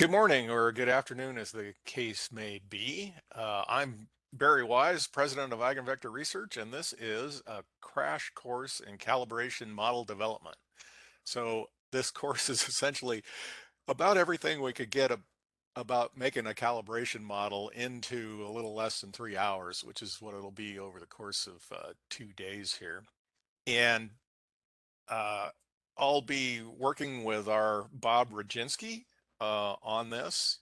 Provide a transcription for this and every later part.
Good morning or good afternoon, as the case may be. I'm Barry Wise, president of Eigenvector Research, and this is a crash course in calibration model development. So this course is essentially about everything we could get about making a calibration model into a little less than 3 hours, which is what it'll be over the course of 2 days here. And uh, I'll be working with our Bob Rodzinski on this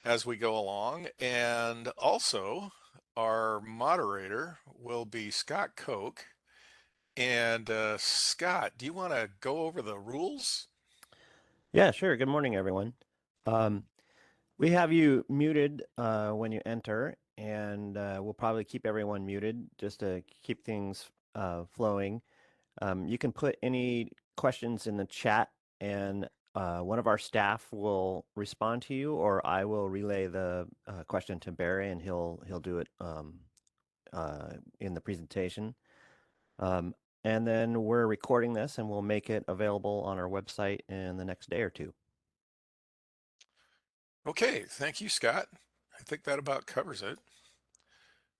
as we go along. And also, our moderator will be Scott Koch. And Scott, do you want to go over the rules? Yeah, sure. Good morning, everyone. Um, we have you muted when you enter, and we'll probably keep everyone muted just to keep things flowing. You can put any questions in the chat, and one of our staff will respond to you, or I will relay the question to Barry, and he'll do it in the presentation. And then we're recording this, and we'll make it available on our website in the next day or two. Okay, thank you, Scott. I think that about covers it.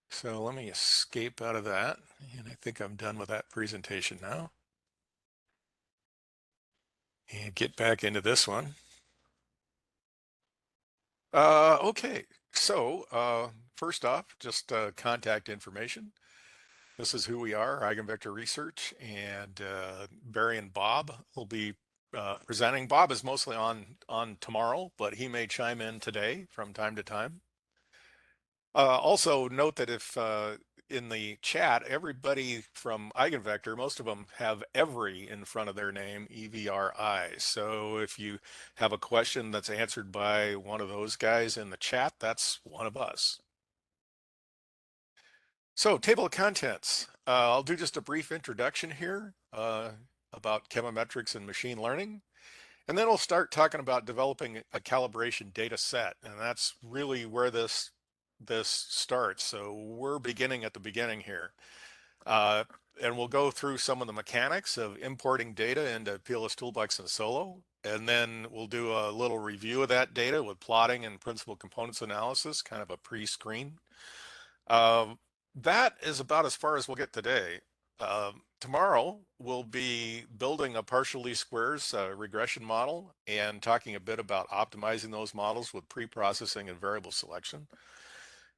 So let me escape out of that. And I think I'm done with that presentation now. And get back into this one. Okay, so first off, just contact information. This is who we are, Eigenvector Research, and Barry and Bob will be presenting. Bob is mostly on tomorrow, but he may chime in today from time to time. Also note that if in the chat, everybody from Eigenvector, most of them have every in front of their name, EVRI. So if you have a question that's answered by one of those guys in the chat, that's one of us. So table of contents. I'll do just a brief introduction here about chemometrics and machine learning. And then we'll start talking about developing a calibration data set. And that's really where this starts. So we're beginning at the beginning here. Uh, and we'll go through some of the mechanics of importing data into PLS Toolbox and Solo. And then we'll do a little review of that data with plotting and principal components analysis, kind of a pre-screen. That is about as far as we'll get today. Tomorrow, we'll be building a partial least squares regression model and talking a bit about optimizing those models with pre-processing and variable selection.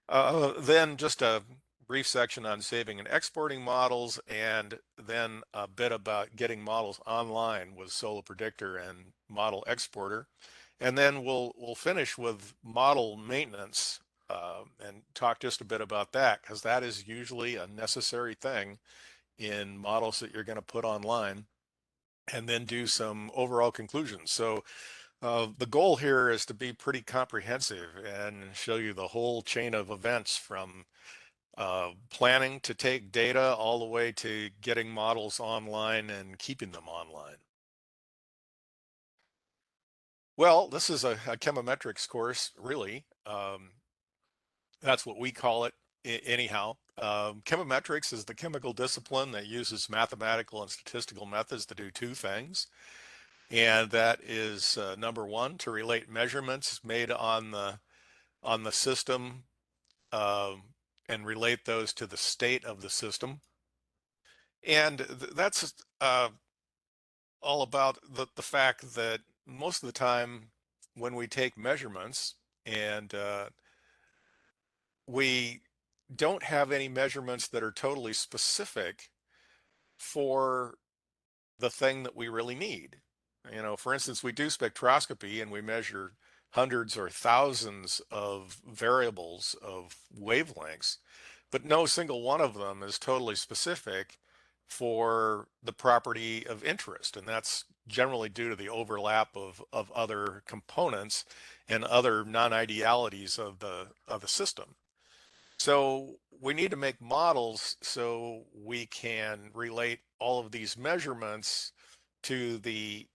Then just a brief section on saving and exporting models, and then a bit about getting models online with Solo Predictor and Model Exporter. And then we'll finish with model maintenance and talk just a bit about that, because that is usually a necessary thing in models that you're going to put online, and then do some overall conclusions. So the goal here is to be pretty comprehensive and show you the whole chain of events from planning to take data all the way to getting models online and keeping them online. Well, this is a chemometrics course, really. That's what we call it anyhow. Chemometrics is the chemical discipline that uses mathematical and statistical methods to do two things. And that is number one, to relate measurements made on the system um, and relate those to the state of the system. And that's all about the fact that most of the time when we take measurements and we don't have any measurements that are totally specific for the thing that we really need. You know, for instance, we do spectroscopy and we measure hundreds or thousands of variables of wavelengths, but no single one of them is totally specific for the property of interest. And that's generally due to the overlap of other components and other non-idealities of the system. So we need to make models so we can relate all of these measurements to the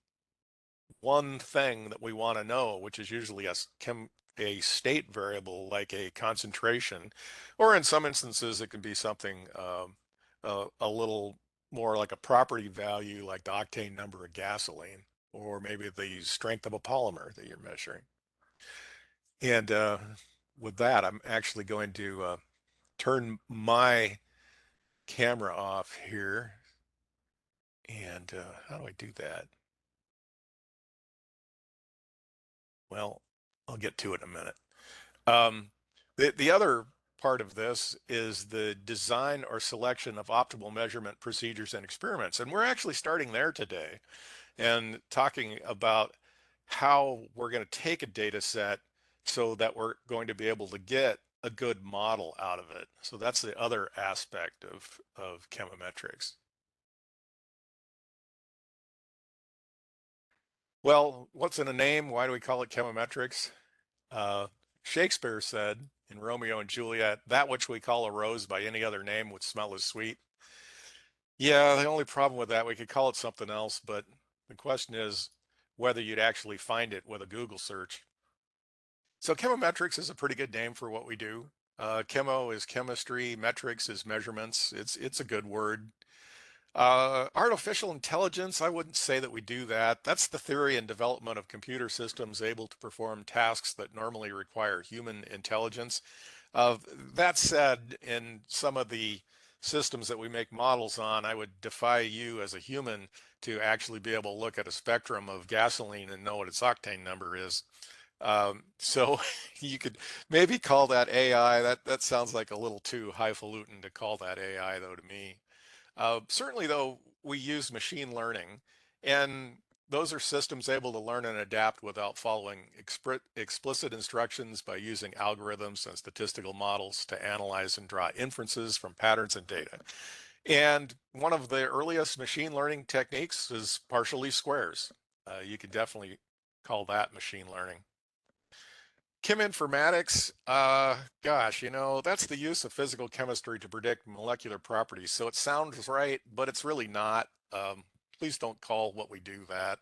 one thing that we want to know, which is usually a state variable like a concentration, or in some instances it can be something a little more like a property value, like the octane number of gasoline, or maybe the strength of a polymer that you're measuring. And with that, I'm actually going to turn my camera off here. And how do I do that? Well, I'll get to it in a minute. Um, the other part of this is the design or selection of optimal measurement procedures and experiments. And we're actually starting there today and talking about how we're going to take a data set so that we're going to be able to get a good model out of it. So that's the other aspect of chemometrics. Well, what's in a name? Why do we call it chemometrics? Uh, Shakespeare said in Romeo and Juliet, that which we call a rose by any other name would smell as sweet. Yeah, the only problem with that, we could call it something else, but the question is whether you'd actually find it with a Google search. So chemometrics is a pretty good name for what we do. Chemo is chemistry, metrics is measurements. It's a good word. Artificial intelligence, I wouldn't say that we do that. That's the theory and development of computer systems able to perform tasks that normally require human intelligence. Uh, that said, in some of the systems that we make models on, I would defy you as a human to actually be able to look at a spectrum of gasoline and know what its octane number is. So you could maybe call that AI. That sounds like a little too highfalutin to call that AI, though, to me. Certainly, though, we use machine learning, and those are systems able to learn and adapt without following explicit instructions by using algorithms and statistical models to analyze and draw inferences from patterns and data. And one of the earliest machine learning techniques is partial least squares. You could definitely call that machine learning. Cheminformatics, gosh, that's the use of physical chemistry to predict molecular properties. So it sounds right, but it's really not. Please don't call what we do that.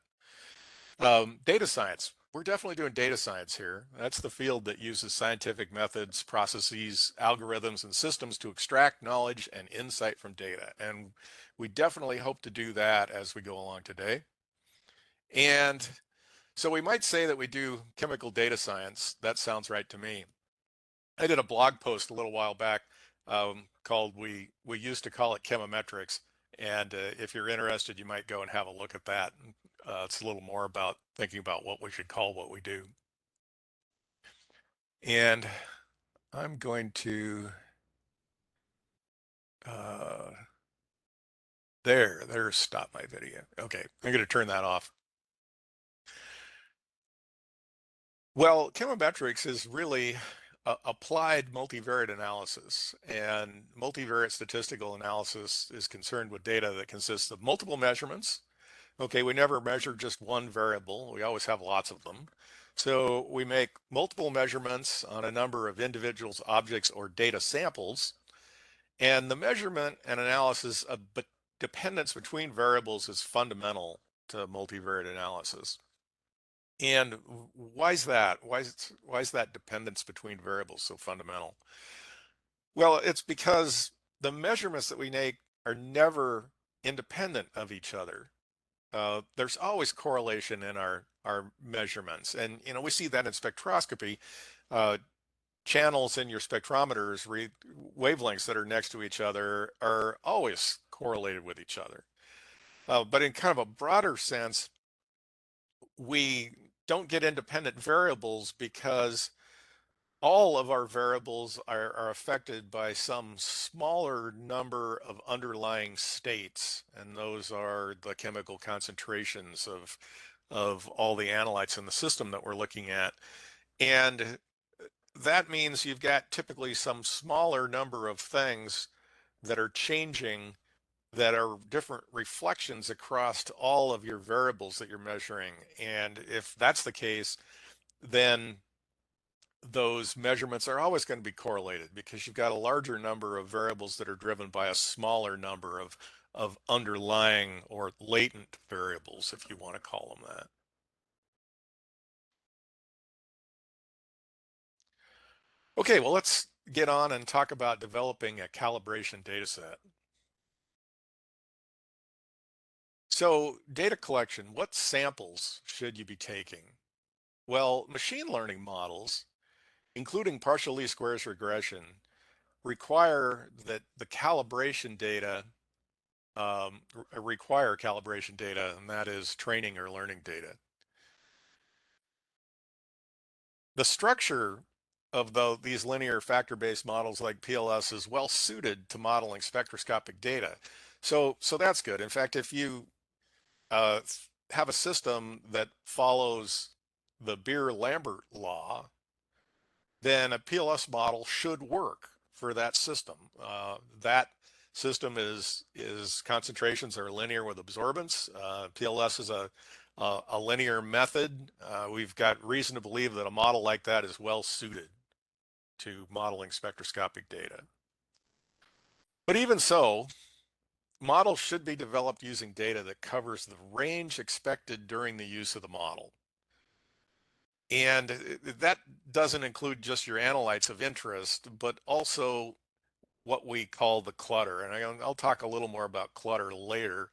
Data science. We're definitely doing data science here. That's the field that uses scientific methods, processes, algorithms, and systems to extract knowledge and insight from data. And we definitely hope to do that as we go along today. And so we might say that we do chemical data science. That sounds right to me. I did a blog post a little while back called "We used to call it chemometrics," and if you're interested, you might go and have a look at that. It's a little more about thinking about what we should call what we do. And I'm going to uh, there's stop my video. Okay, I'm going to turn that off. Well, chemometrics is really applied multivariate analysis, and multivariate statistical analysis is concerned with data that consists of multiple measurements. Okay, we never measure just one variable. We always have lots of them. So we make multiple measurements on a number of individuals, objects, or data samples. And the measurement and analysis of dependence between variables is fundamental to multivariate analysis. And why is that? Why is that dependence between variables so fundamental? Well, it's because the measurements that we make are never independent of each other. There's always correlation in our measurements, and we see that in spectroscopy. Uh, Channels in your spectrometers, wavelengths that are next to each other, are always correlated with each other. But in kind of a broader sense, we don't get independent variables because all of our variables are affected by some smaller number of underlying states, and those are the chemical concentrations of all the analytes in the system that we're looking at. And that means you've got typically some smaller number of things that are changing that are different reflections across all of your variables that you're measuring. And if that's the case, then those measurements are always going to be correlated because you've got a larger number of variables that are driven by a smaller number of underlying or latent variables, if you want to call them that. Okay, well, let's get on and talk about developing a calibration data set. So data collection, what samples should you be taking? Well, machine learning models, including partial least squares regression, require that the calibration data require calibration data, and that is training or learning data. The structure of these linear factor-based models like PLS is well suited to modeling spectroscopic data. So that's good. In fact, if you uh, have a system that follows the Beer-Lambert law, then a PLS model should work for that system. That system is concentrations are linear with absorbance. PLS is a linear method. We've got reason to believe that a model like that is well suited to modeling spectroscopic data. But even so, models should be developed using data that covers the range expected during the use of the model. And that doesn't include just your analytes of interest, but also what we call the clutter. And I'll talk a little more about clutter later.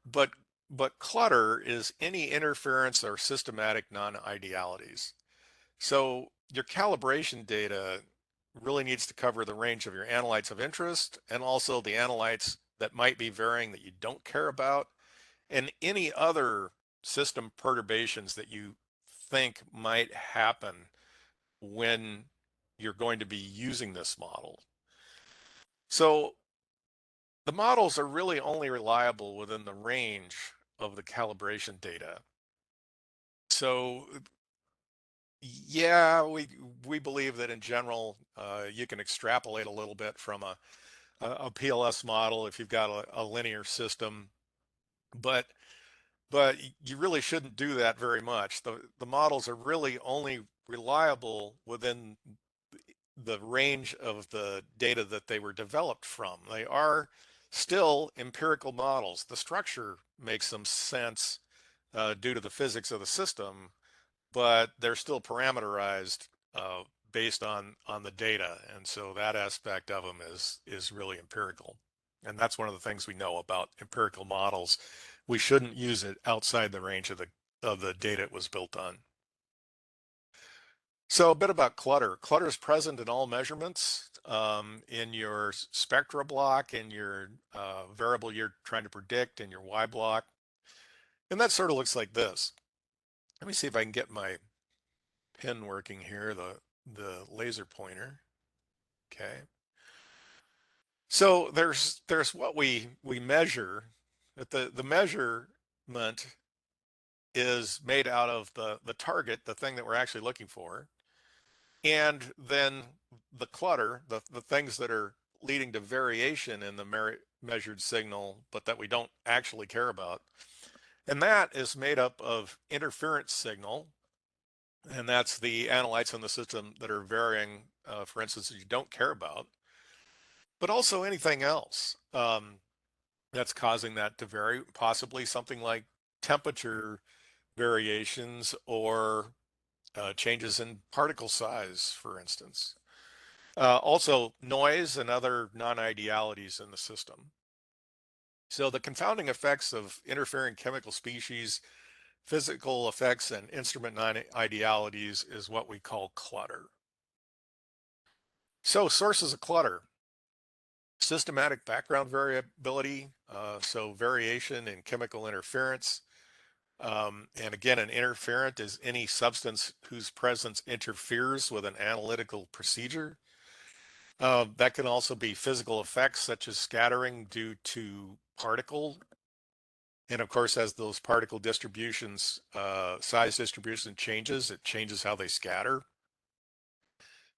But but clutter is any interference or systematic non-idealities. So your calibration data really needs to cover the range of your analytes of interest and also the analytes that might be varying that you don't care about and any other system perturbations that you think might happen when you're going to be using this model. So the models are really only reliable within the range of the calibration data. So yeah, we believe that in general, you can extrapolate a little bit from a PLS model if you've got a linear system, but but you really shouldn't do that very much. The models are really only reliable within the range of the data that they were developed from. They are still empirical models. The structure makes some sense due to the physics of the system, but they're still parameterized based on the data, and so that aspect of them is really empirical. And that's one of the things we know about empirical models. We shouldn't use it outside the range of the data it was built on. So a bit about clutter. Clutter is present in all measurements in your spectra block, in your variable you're trying to predict, in your Y block. And that sort of looks like this. Let me see if I can get my pin working here, the laser pointer. Okay. So there's what we measure. That the measurement is made out of the target, the thing that we're actually looking for. And then the clutter, the things that are leading to variation in the measured signal, but that we don't actually care about. And that is made up of interference signal, and that's the analytes in the system that are varying, for instance, that you don't care about, but also anything else that's causing that to vary, possibly something like temperature variations or changes in particle size, for instance. Also, noise and other non-idealities in the system. So the confounding effects of interfering chemical species, physical effects, and instrument non-idealities is what we call clutter. So sources of clutter, systematic background variability, so variation in chemical interference. And again, an interferent is any substance whose presence interferes with an analytical procedure. That can also be physical effects such as scattering due to particle. And of course, as those particle distributions, size distribution changes, it changes how they scatter.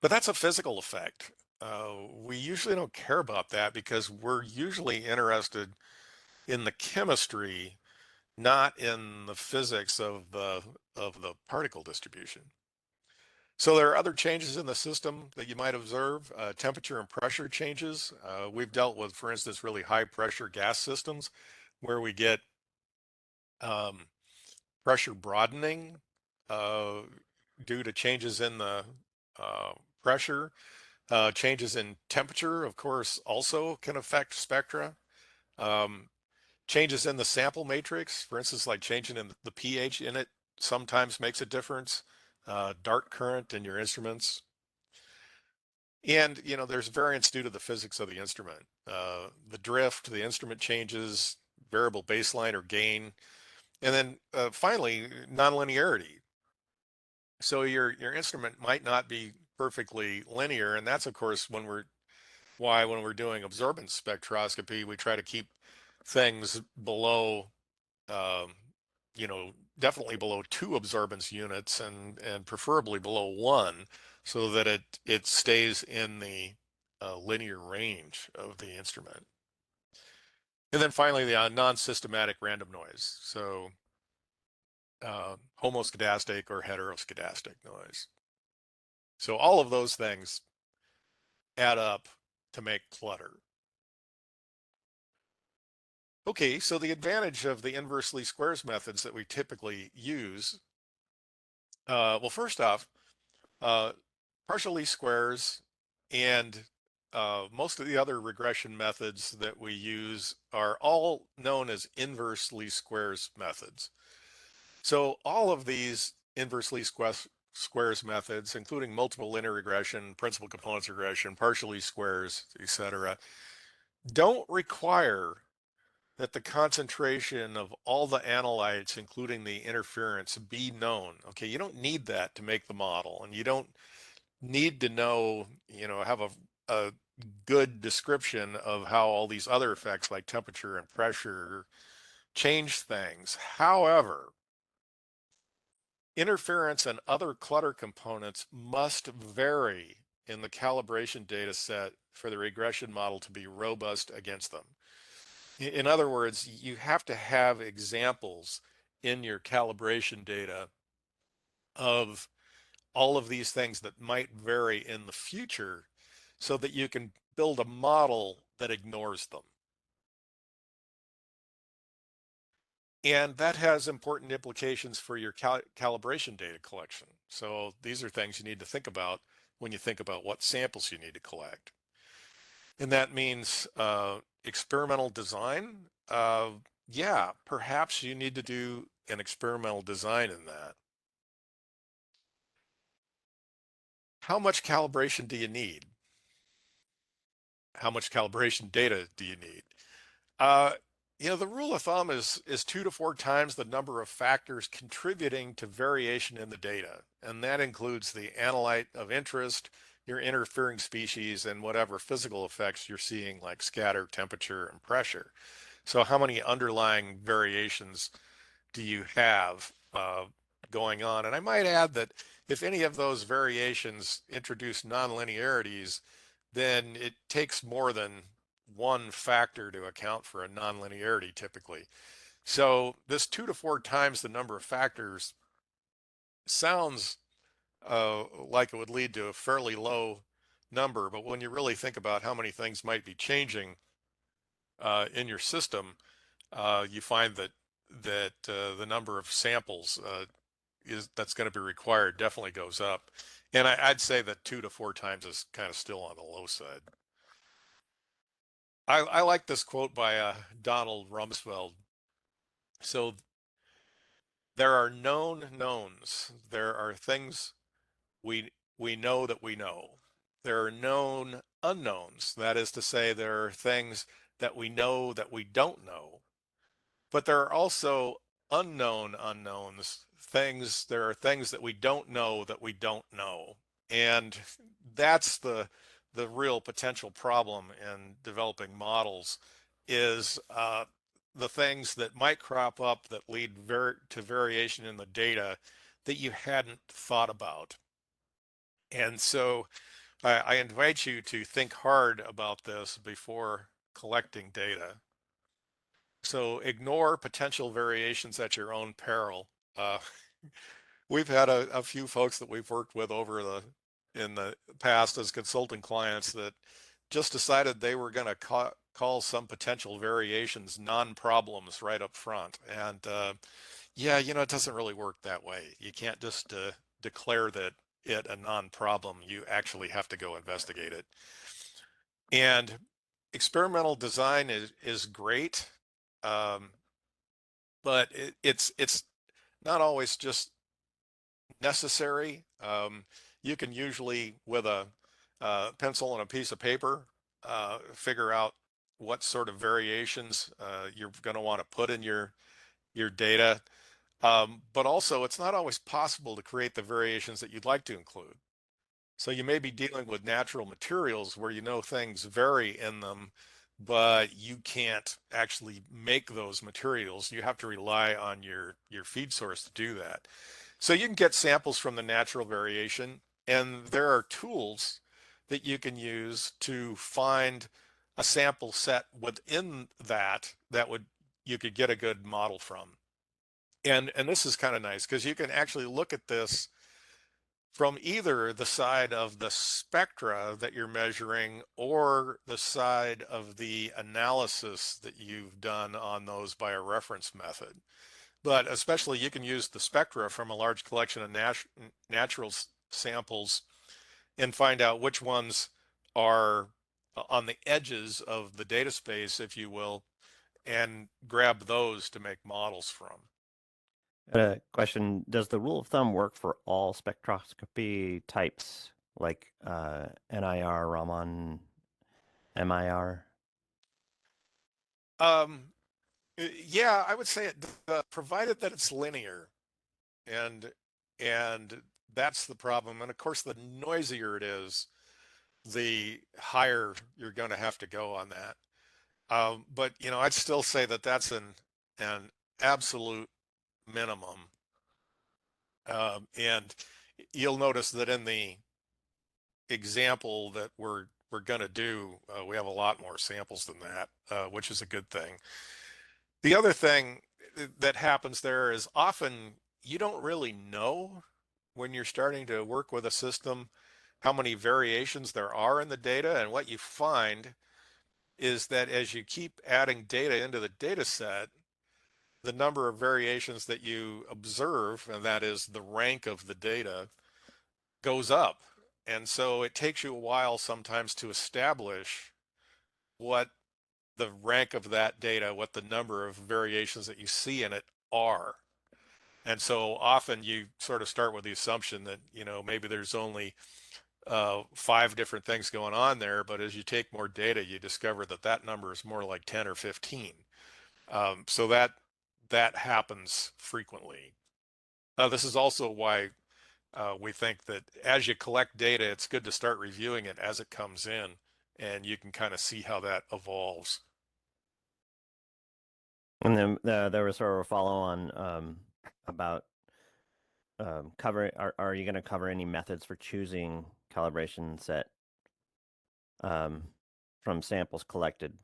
But that's a physical effect. We usually don't care about that because we're usually interested in the chemistry, not in the physics of the particle distribution. So there are other changes in the system that you might observe, temperature and pressure changes. We've dealt with, for instance, really high pressure gas systems where we get um, pressure broadening uh, due to changes in the uh, pressure. Changes in temperature, of course, also can affect spectra. Um, Changes in the sample matrix, for instance, like changing in the pH in it sometimes makes a difference. dark current in your instruments. And, there's variance due to the physics of the instrument. The drift, the instrument changes, variable baseline or gain, and then finally, nonlinearity. So your instrument might not be perfectly linear, and that's of course when we're doing absorbance spectroscopy, we try to keep things below, um, definitely below 2 absorbance units and preferably below 1, so that it stays in the linear range of the instrument. And then finally, the non-systematic random noise. So homoscedastic or heteroscedastic noise. So all of those things add up to make clutter. Okay, so the advantage of the inverse least squares methods that we typically use, well, first off, uh, partial least squares and most of the other regression methods that we use are all known as inverse least squares methods. So all of these inverse least squares methods, including multiple linear regression, principal components regression, partial least squares, etc., don't require that the concentration of all the analytes, including the interference, be known. Okay, you don't need that to make the model, and you don't need to know, have a good description of how all these other effects like temperature and pressure change things. However, interference and other clutter components must vary in the calibration data set for the regression model to be robust against them. In other words, you have to have examples in your calibration data of all of these things that might vary in the future so that you can build a model that ignores them. And that has important implications for your calibration data collection. So these are things you need to think about when you think about what samples you need to collect. And that means experimental design. Yeah, perhaps you need to do an experimental design in that. How much calibration do you need? How much calibration data do you need? Uh, the rule of thumb is 2 to 4 times the number of factors contributing to variation in the data, and that includes the analyte of interest, your interfering species, and whatever physical effects you're seeing, like scatter, temperature, and pressure. So, how many underlying variations do you have going on? And I might add that if any of those variations introduce nonlinearities, then it takes more than one factor to account for a nonlinearity typically. So this 2 to 4 times the number of factors sounds like it would lead to a fairly low number, but when you really think about how many things might be changing in your system, you find that the number of samples that's going to be required definitely goes up. And I'd say that 2 to 4 times is kind of still on the low side. I like this quote by Donald Rumsfeld. So there are known knowns. There are things we know that we know. There are known unknowns. That is to say, there are things that we know that we don't know. But there are also unknown unknowns, there are things that we don't know that we don't know. And that's the real potential problem in developing models is the things that might crop up that lead to variation in the data that you hadn't thought about. And so I invite you to think hard about this before collecting data. So ignore potential variations at your own peril. Uh, we've had a few folks that we've worked with in the past as consulting clients that just decided they were going to call some potential variations non-problems right up front. And yeah, it doesn't really work that way. You can't just declare that it a non-problem. You actually have to go investigate it. And experimental design is great. Um, but it's not always just necessary. You can usually, with a pencil and a piece of paper, figure out what sort of variations you're going to want to put in your data. But also, it's not always possible to create the variations that you'd like to include. So you may be dealing with natural materials where you know things vary in them, but you can't actually make those materials. You have to rely on your feed source to do that. So you can get samples from the natural variation, and there are tools that you can use to find a sample set within that would you could get a good model from. And this is kind of nice because you can actually look at this from either the side of the spectra that you're measuring or the side of the analysis that you've done on those by a reference method. But especially you can use the spectra from a large collection of natural samples and find out which ones are on the edges of the data space, if you will, and grab those to make models from. Question, does the rule of thumb work for all spectroscopy types, like NIR, Raman, MIR? Um, yeah, I would say it, provided that it's linear, and and that's the problem. And of course, the noisier it is, the higher you're going to have to go on that. But I'd still say that that's an absolute minimum. And you'll notice that in the example that we're going to do, we have a lot more samples than that, which is a good thing. The other thing that happens there is often you don't really know when you're starting to work with a system how many variations there are in the data. And what you find is that as you keep adding data into the data set, the number of variations that you observe, and that is the rank of the data, goes up. And so it takes you a while sometimes to establish what the rank of that data, what the number of variations that you see in it are. And so often you sort of start with the assumption that, maybe there's only five different things going on there, but as you take more data, you discover that that number is more like 10 or 15. So that happens frequently. This is also why we think that as you collect data, it's good to start reviewing it as it comes in, and you can kind of see how that evolves. And then there was sort of a follow on about cover. Are you going to cover any methods for choosing calibration set um, from samples collected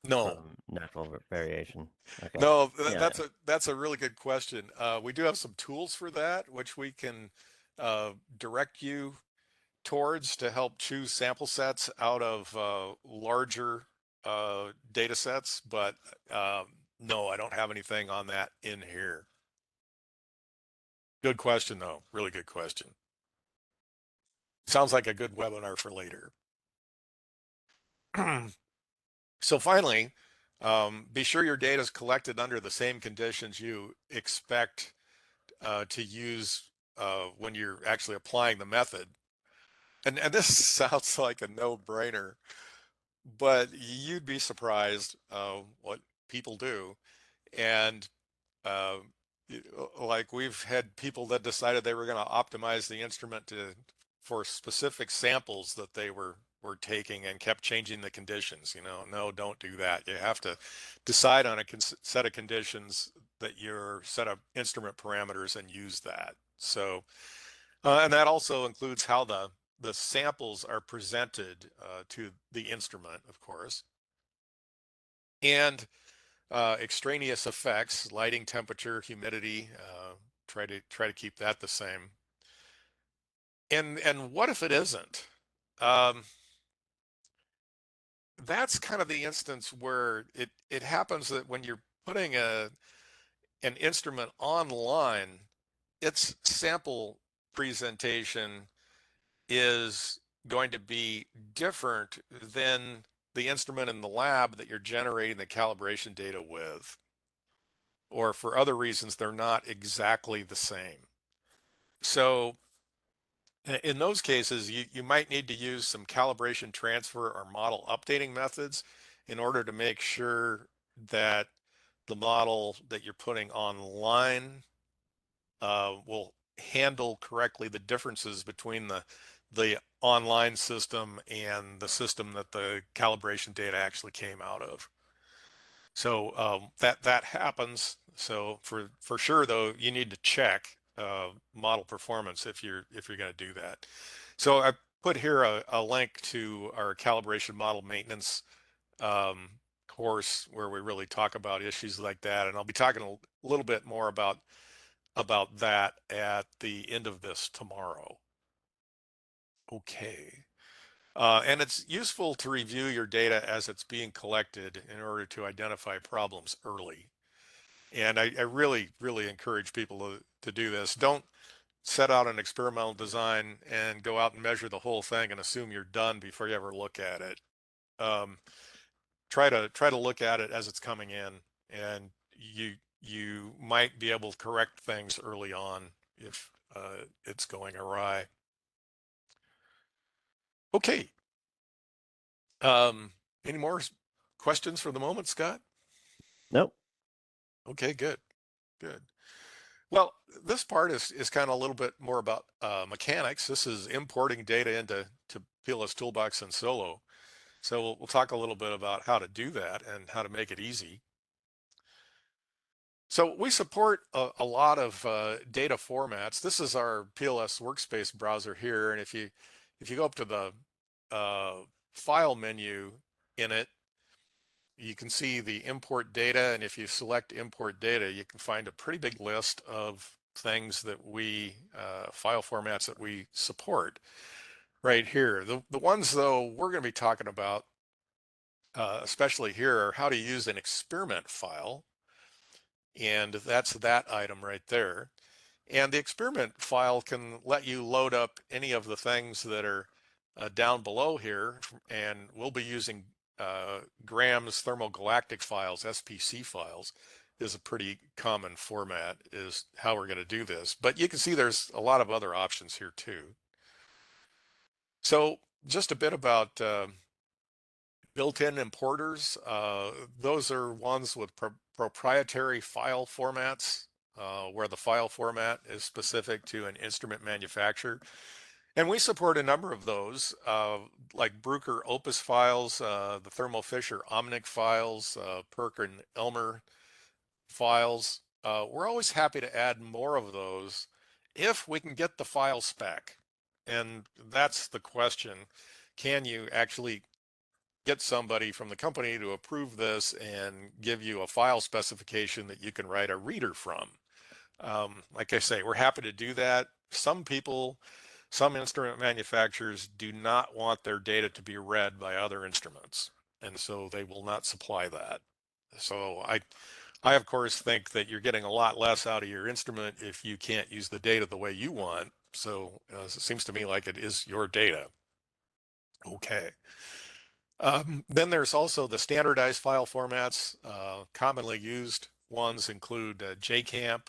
No, from natural variation? Okay. no, Yeah. that's a really good question. We do have some tools for that, which we can direct you towards to help choose sample sets out of larger data sets, but no, I don't have anything on that in here. Good question, though. Really good question. Sounds like a good webinar for later. So finally, be sure your data is collected under the same conditions you expect to use when you're actually applying the method. And this sounds like a no-brainer, but you'd be surprised what people do. And uh, like we've had people that decided they were going to optimize the instrument for specific samples that they were taking and kept changing the conditions. No, don't do that. You have to decide on a set of conditions that your set of instrument parameters and use that. So, and that also includes how the samples are presented to the instrument, of course, and extraneous effects, lighting, temperature, humidity. Try to keep that the same. And what if it isn't? Um, that's kind of the instance where it happens that when you're putting an instrument online, its sample presentation is going to be different than the instrument in the lab that you're generating the calibration data with, or for other reasons, they're not exactly the same. So in those cases, you might need to use some calibration transfer or model updating methods in order to make sure that the model that you're putting online will handle correctly the differences between the online system and the system that the calibration data actually came out of. So that happens. So for sure though, you need to check model performance if you're going to do that. So I put here a link to our calibration model maintenance um, course where we really talk about issues like that, and I'll be talking a little bit more about that at the end of this tomorrow. Okay. And it's useful to review your data as it's being collected in order to identify problems early. And I really, really encourage people to do this. Don't set out an experimental design and go out and measure the whole thing and assume you're done before you ever look at it. Um, try to look at it as it's coming in, and you might be able to correct things early on if it's going awry. Okay. Um, any more questions for the moment, Scott? Nope. Okay, good, good. Well, this part is kind of a little bit more about mechanics. This is importing data into PLS Toolbox and Solo. So we'll talk a little bit about how to do that and how to make it easy. So we support a lot of data formats. This is our PLS workspace browser here, and if you go up to the uh, file menu in it, you can see the import data, and if you select import data, you can find a pretty big list of things that we file formats that we support right here. The ones though we're going to be talking about, especially here, are how to use an experiment file, and that's that item right there. And the experiment file can let you load up any of the things that are down below here, and we'll be using Graham's thermogalactic files, SPC files, is a pretty common format, is how we're going to do this. But you can see there's a lot of other options here too. So just a bit about built-in importers. Those are ones with proprietary file formats where the file format is specific to an instrument manufacturer. And we support a number of those, like Bruker Opus files, the Thermo Fisher Omnic files, Perk and Elmer files. We're always happy to add more of those if we can get the file spec. And that's the question. Can you actually get somebody from the company to approve this and give you a file specification that you can write a reader from? Like I say, we're happy to do that. Some instrument manufacturers do not want their data to be read by other instruments, and so they will not supply that. So I of course think that you're getting a lot less out of your instrument if you can't use the data the way you want. So it seems to me like it is your data. Okay. Then there's also the standardized file formats. Commonly used ones include JCamp,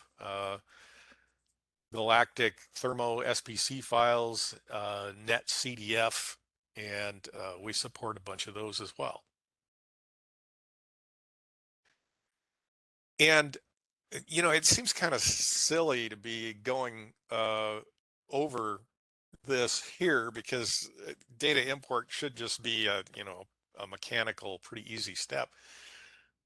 Galactic Thermo SPC files, NetCDF, and we support a bunch of those as well. And it seems kind of silly to be going over this here because data import should just be a mechanical, pretty easy step.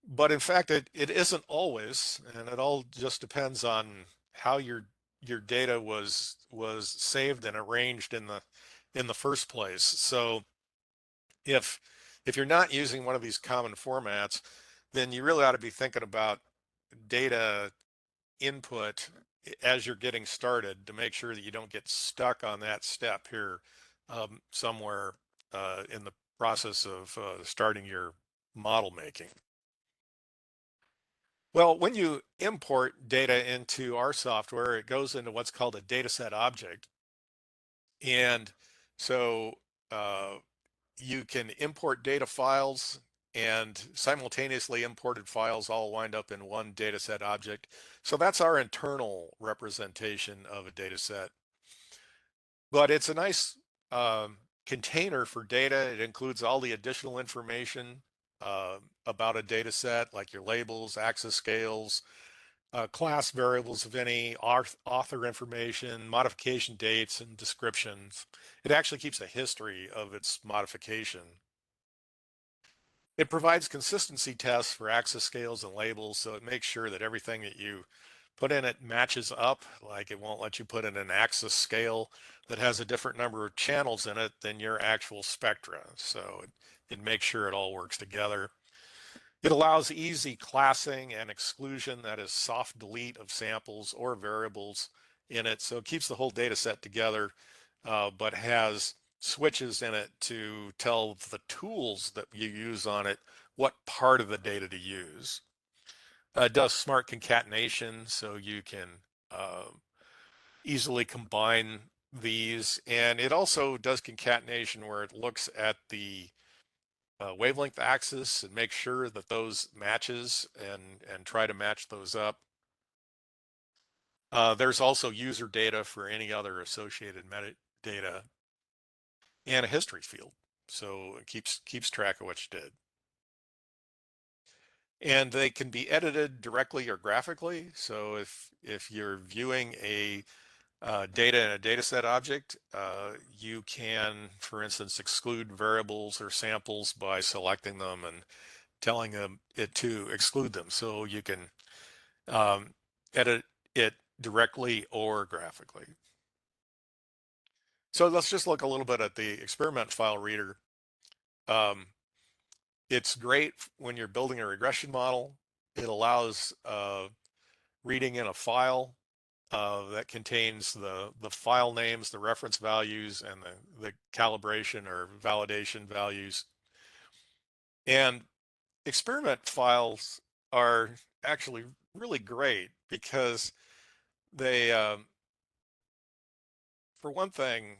But in fact, it isn't always, and it all just depends on how your data was saved and arranged in the first place. So if if you're not using one of these common formats, then you really ought to be thinking about data input as you're getting started to make sure that you don't get stuck on that step here somewhere in the process of starting your model making. Well, when you import data into our software, it goes into what's called a dataset object. And so uh, you can import data files and simultaneously imported files all wind up in one dataset object. So that's our internal representation of a dataset. But it's a nice container for data. It includes all the additional information about a data set, like your labels, axis scales, class variables, if any, author information, modification dates, and descriptions. It actually keeps a history of its modification. It provides consistency tests for axis scales and labels, so it makes sure that everything that you put in it matches up. Like it won't let you put in an axis scale that has a different number of channels in it than your actual spectra. So it makes sure it all works together. It allows easy classing and exclusion, that is soft delete of samples or variables in it. So it keeps the whole data set together, but has switches in it to tell the tools that you use on it what part of the data to use. It does smart concatenation, so you can uh, easily combine these. And it also does concatenation where it looks at the wavelength axis and make sure that those matches and try to match those up. There's also user data for any other associated metadata and a history field. So it keeps track of what you did. And they can be edited directly or graphically. So if you're viewing a data in a dataset object, you can, for instance, exclude variables or samples by selecting them and telling them it to exclude them. So you can um, edit it directly or graphically. So let's just look a little bit at the experiment file reader. Um, it's great when you're building a regression model. It allows reading in a file that contains the file names, the reference values, and the calibration or validation values. And experiment files are actually really great because they, for one thing,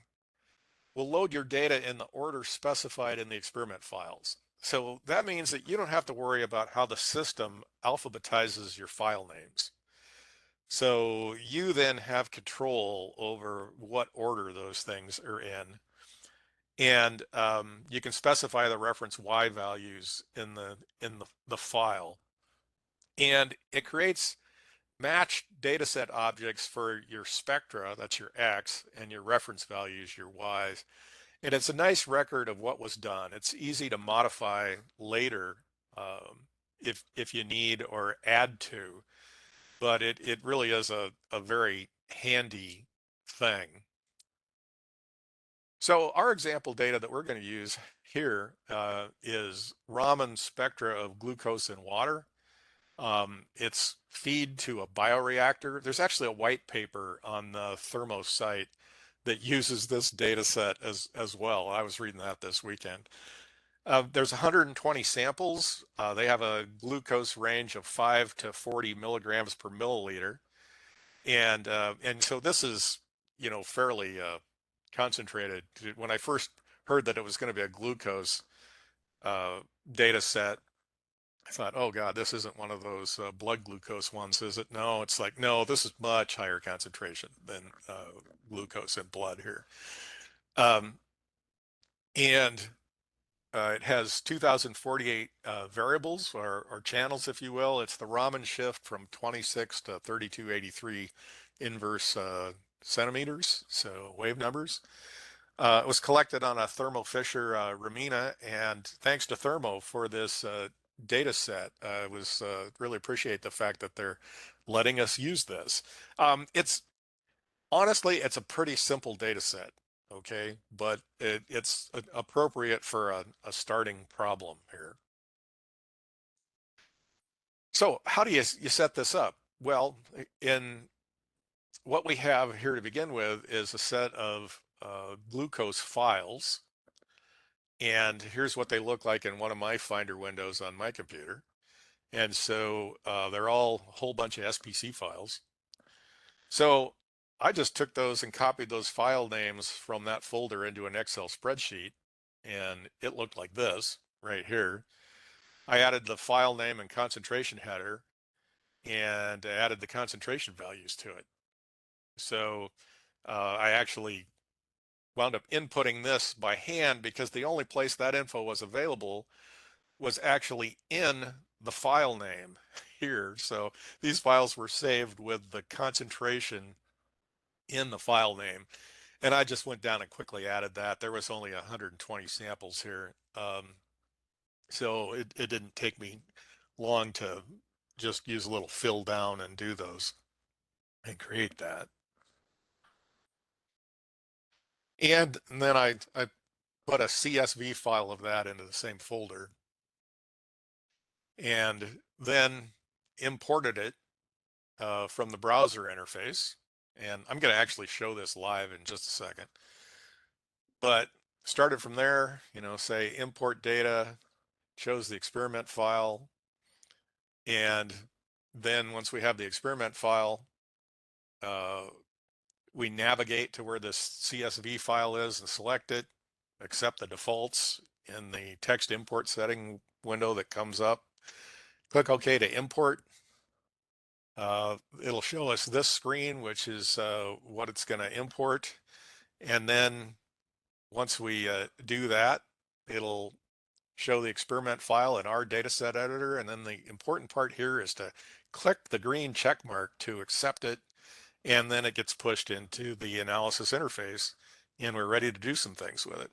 will load your data in the order specified in the experiment files. So that means that you don't have to worry about how the system alphabetizes your file names. So you then have control over what order those things are in. And you can specify the reference Y values in the file. And it creates matched data set objects for your spectra, that's your X, and your reference values, your Ys. And it's a nice record of what was done. It's easy to modify later if you need or add to, but it really is a very handy thing. So our example data that we're going to use here is Raman spectra of glucose in water. It's feed to a bioreactor. There's actually a white paper on the Thermo site that uses this data set as well. I was reading that this weekend. There's 120 samples. They have a glucose range of 5 to 40 milligrams per milliliter, and so this is fairly concentrated. When I first heard that it was going to be a glucose uh, data set, I thought, oh God, this isn't one of those blood glucose ones, is it? No, it's like, no, this is much higher concentration than glucose in blood here. Um, and it has 2048 variables or channels, if you will. It's the Raman shift from 26 to 3283 inverse centimeters, so wave numbers. It was collected on a Thermo Fisher Ramina, and thanks to Thermo for this data set. I was really appreciate the fact that they're letting us use this. It's honestly, it's a pretty simple data set, okay, but it's appropriate for a starting problem here. So how do you set this up? Well, in what we have here to begin with is a set of glucose files. And here's what they look like in one of my Finder windows on my computer. And so they're all a whole bunch of SPC files. So I just took those and copied those file names from that folder into an Excel spreadsheet. And it looked like this right here. I added the file name and concentration header and added the concentration values to it. So I actually wound up inputting this by hand because the only place that info was available was actually in the file name here. So these files were saved with the concentration in the file name. And I just went down and quickly added that. There was only 120 samples here. So it didn't take me long to just use a little fill down and do those and create that. And then I put a CSV file of that into the same folder and then imported it from the browser interface. And I'm going to actually show this live in just a second. But started from there, say import data, chose the experiment file. And then once we have the experiment file, uh, we navigate to where this CSV file is and select it, accept the defaults in the text import setting window that comes up. Click OK to import. It'll show us this screen, which is what it's going to import. And then once we do that, it'll show the experiment file in our dataset editor. And then the important part here is to click the green check mark to accept it. And then it gets pushed into the analysis interface and we're ready to do some things with it.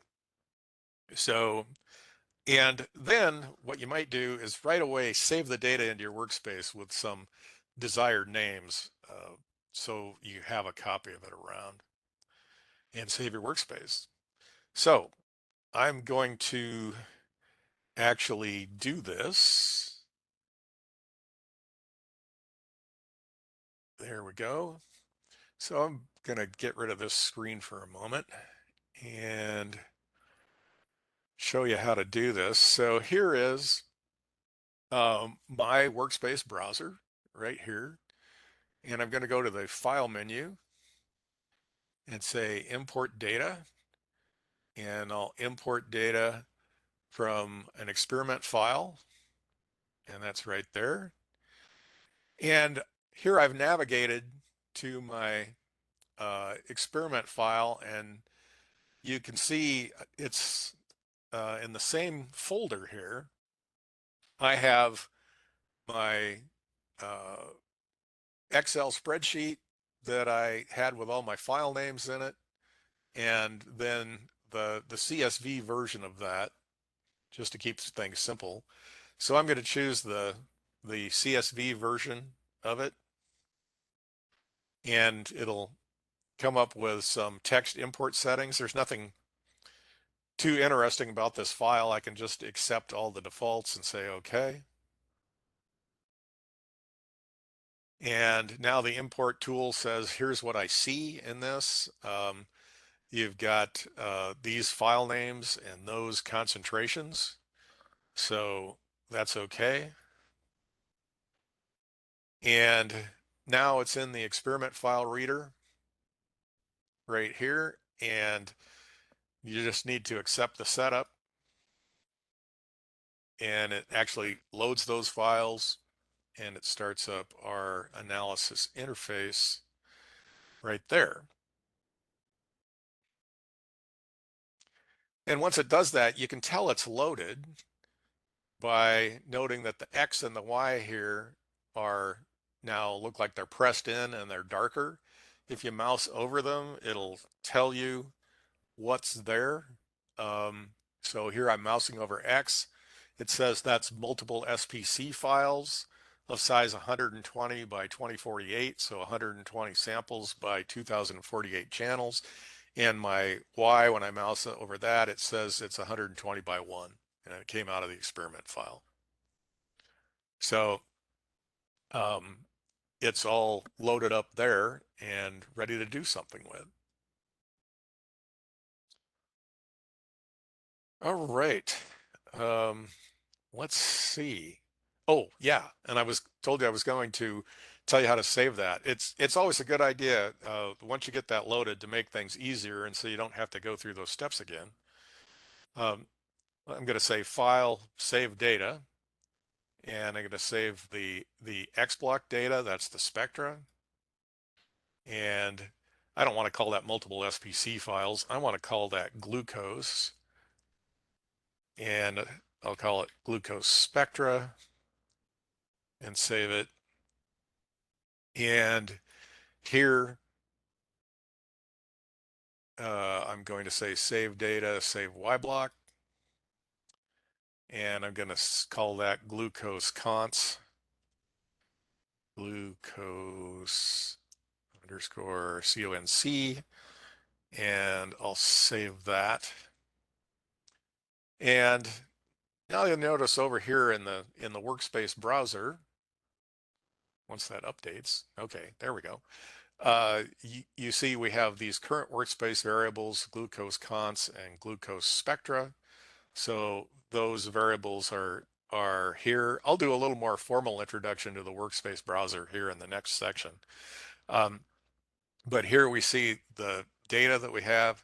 So, and then what you might do is right away save the data into your workspace with some desired names. So you have a copy of it around and save your workspace. So I'm going to actually do this. There we go. So I'm going to get rid of this screen for a moment and show you how to do this. So here is my workspace browser right here. And I'm going to go to the file menu and say import data. And I'll import data from an experiment file. And that's right there. And here I've navigated to my experiment file and you can see it's in the same folder here. I have my uh, Excel spreadsheet that I had with all my file names in it, and then the CSV version of that, just to keep things simple. So I'm going to choose the CSV version of it, and it'll come up with some text import settings. There's nothing too interesting about this file. I can just accept all the defaults and say OK. And now the import tool says, here's what I see in this. You've got these file names and those concentrations. So that's okay. And now it's in the experiment file reader right here. And you just need to accept the setup. And it actually loads those files and it starts up our analysis interface right there. And once it does that, you can tell it's loaded by noting that the X and the Y here are now look like they're pressed in and they're darker. If you mouse over them, it'll tell you what's there. Um, so here I'm mousing over X. It says that's multiple SPC files of size 120 by 2048, so 120 samples by 2048 channels. And my Y, when I mouse over that, it says it's 120 by 1, and it came out of the experiment file. So um, it's all loaded up there and ready to do something with. All right. Um, let's see. Oh, yeah. And I was told you I was going to tell you how to save that. It's always a good idea once you get that loaded to make things easier and so you don't have to go through those steps again. Um, I'm going to say File, Save Data. and I'm going to save the X block data. That's the spectra. And I don't want to call that multiple SPC files. I want to call that glucose. And I'll call it glucose spectra and save it. And here I'm going to say save data, save Y block. And I'm going to call that glucose const. Glucose underscore conc. And I'll save that. And now you'll notice over here in the workspace browser, once that updates, okay, there we go. You see we have these current workspace variables, glucose const and glucose spectra. So those variables are here. I'll do a little more formal introduction to the workspace browser here in the next section. Um, but here we see the data that we have.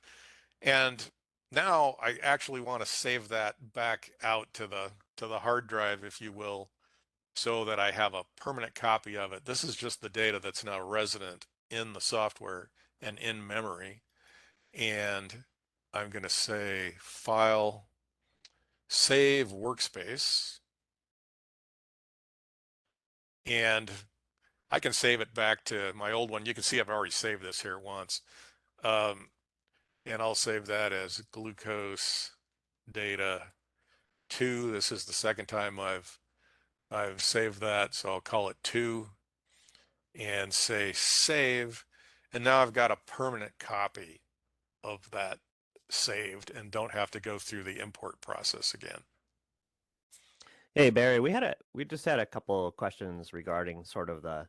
And now I actually want to save that back out to the hard drive, if you will, so that I have a permanent copy of it. This is just the data that's now resident in the software and in memory. And I'm going to say File, Save Workspace. And I can save it back to my old one. You can see I've already saved this here once. Um, and I'll save that as glucose data 2. This is the second time I've saved that, so I'll call it 2 and say save. And now I've got a permanent copy of that saved and don't have to go through the import process again. Hey Barry, we just had a couple of questions regarding sort of the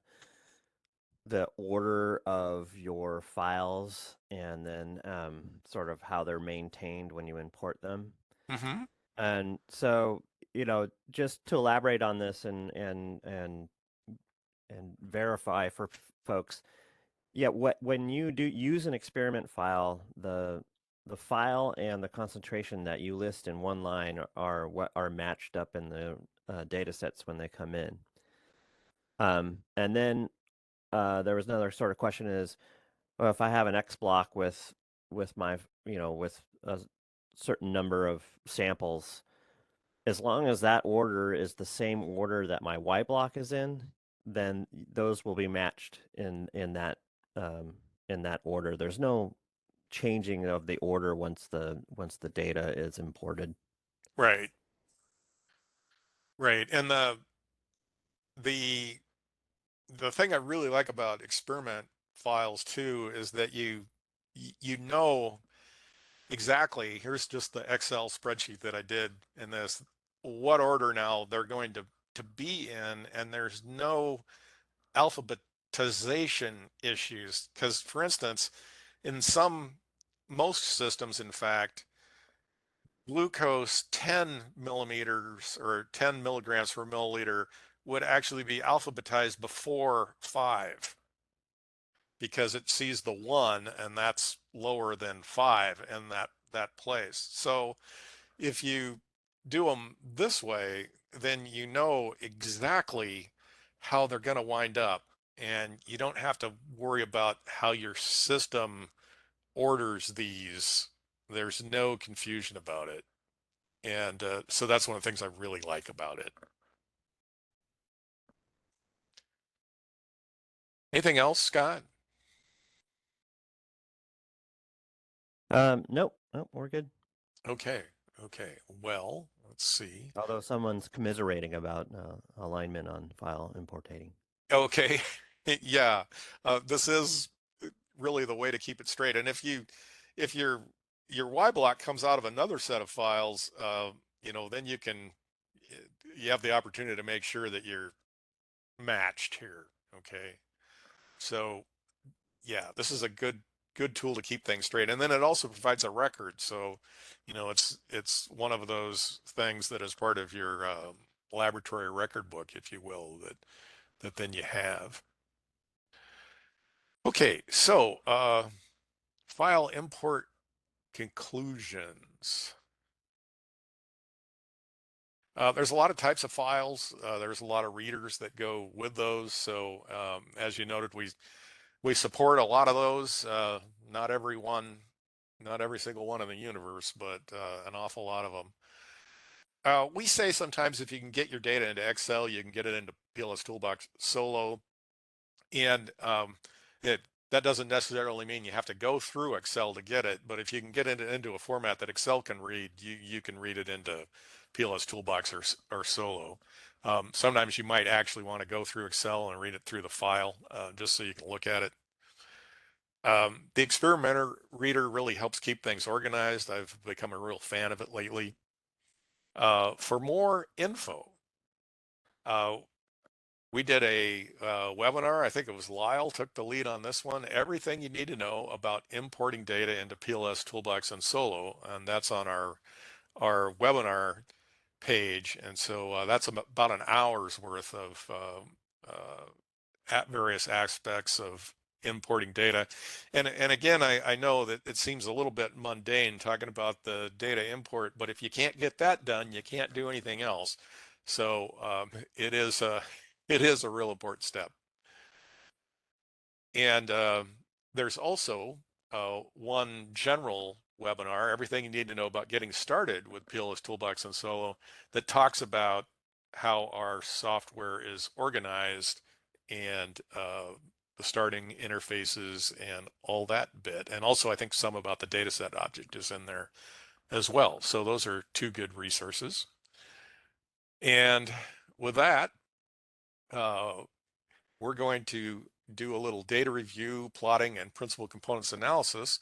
order of your files and then sort of how they're maintained when you import them. Mm-hmm. And so, just to elaborate on this and verify for folks, yeah, when you do use an experiment file, the file and the concentration that you list in one line are what are matched up in the data sets when they come in. And then there was another sort of question is, well, if I have an X block with my, with a certain number of samples, as long as that order is the same order that my Y block is in, then those will be matched um, in that order. There's no changing of the order once the data is imported. Right, right. And the the thing I really like about experiment files too is that you know exactly, here's just the Excel spreadsheet that I did in this, what order now they're going to be in, and there's no alphabetization issues. Because, for instance, in most systems, in fact, glucose 10 millimeters or 10 milligrams per milliliter would actually be alphabetized before 5 because it sees the 1 and that's lower than 5 in that place. So if you do them this way, then you know exactly how they're going to wind up, and you don't have to worry about how your system orders these. There's no confusion about it. And so that's one of the things I really like about it. Anything else, Scott? Nope, nope, we're good. Okay. Okay. Well, let's see. Although someone's commiserating about alignment on file importating. Okay. Yeah. This is really the way to keep it straight. And if your Y block comes out of another set of files, then you have the opportunity to make sure that you're matched here. Okay. So yeah, this is a good tool to keep things straight. And then it also provides a record. So, it's one of those things that is part of your laboratory record book, if you will, that then you have. Okay, so file import conclusions. There's a lot of types of files. There's a lot of readers that go with those. So as you noted, we support a lot of those. Not every one, not every single one in the universe, but an awful lot of them. We say sometimes if you can get your data into Excel, you can get it into PLS Toolbox Solo, and it that doesn't necessarily mean you have to go through Excel to get it, but if you can get it into a format that Excel can read, you can read it into PLS Toolbox or Solo. Sometimes you might actually want to go through Excel and read it through the file just so you can look at it. The experimenter reader really helps keep things organized. I've become a real fan of it lately. For more info, uh, we did a webinar. I think it was Lyle took the lead on this one. Everything you need to know about importing data into PLS Toolbox and Solo, and that's on our webinar page. And so that's about an hour's worth of at various aspects of importing data. And again, I know that it seems a little bit mundane talking about the data import, but if you can't get that done, you can't do anything else. So it is a it is a real important step. And there's also one general webinar, everything you need to know about getting started with PLS Toolbox and Solo, that talks about how our software is organized and the starting interfaces and all that bit. And also, I think some about the dataset object is in there as well. So those are two good resources. And with that, uh, we're going to do a little data review, plotting, and principal components analysis,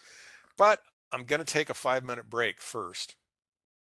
but I'm going to take a 5-minute break first.